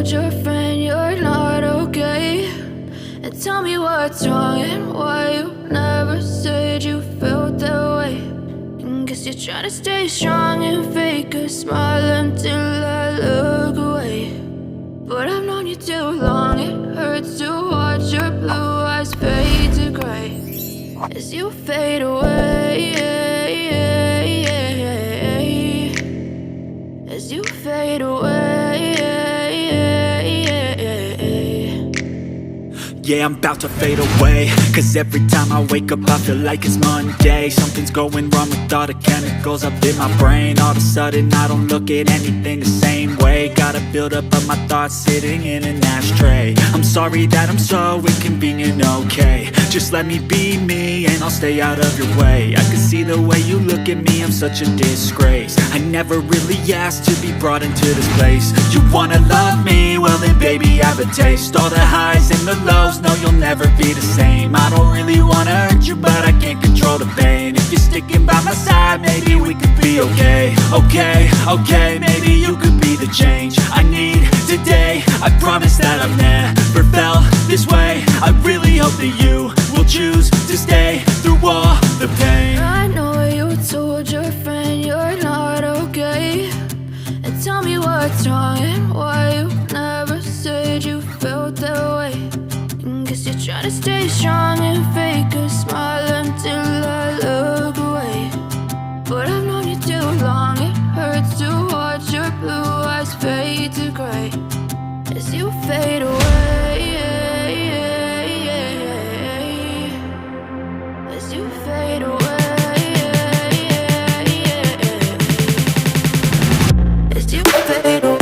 told your friend you're not okay? And tell me what's wrong and why you never said you felt that way. And guess you're trying to stay strong and fake a smile until I look away. But I've known you too long, it hurts to watch your blue eyes fade to gray as you fade away, as you fade away. Yeah, I'm about to fade away, cause every time I wake up I feel like it's Monday. Something's going wrong with all the chemicals up in my brain. All of a sudden I don't look at anything the same way. Got a buildup of my thoughts sitting in an ashtray. I'm sorry that I'm so inconvenient, okay? Just let me be me and I'll stay out of your way. I can see the way you look at me, I'm such a disgrace. I never really asked to be brought into this place. You wanna love me? Well then baby have a taste. All the highs and the lows, no, you'll never be the same. I don't really wanna hurt you, but I can't control the pain. If you're sticking by my side, maybe we could be okay. Okay, maybe you could be the change I need today. I promise that I've never felt this way. I really hope that you will choose to stay through all the pain. I know you told your friend you're not okay. And tell me what's wrong and why you never said you felt that way. Guess you're trying to stay strong and fake a smile until I look away. But I've known you too long, it hurts to watch your blue eyes fade to gray as you fade away, as you fade away, as you fade away.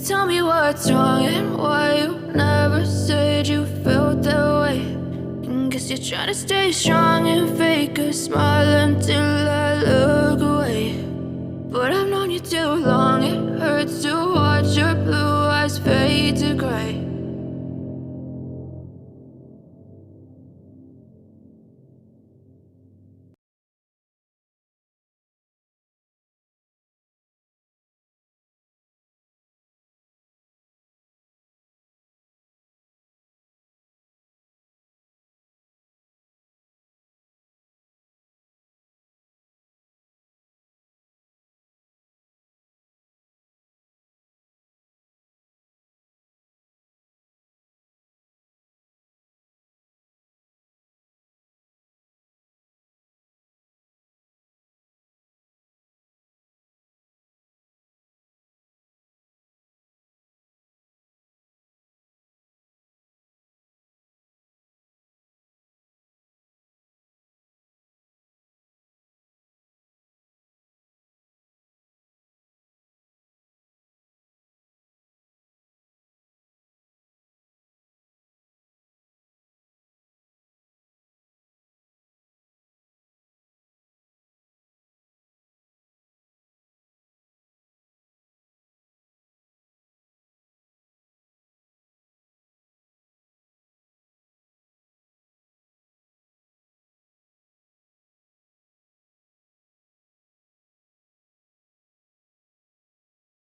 Tell me what's wrong and why you never said you felt that way. And guess you're trying to stay strong and fake a smile until I look away. But I've known you too long, it hurts to watch your blue eyes fade to gray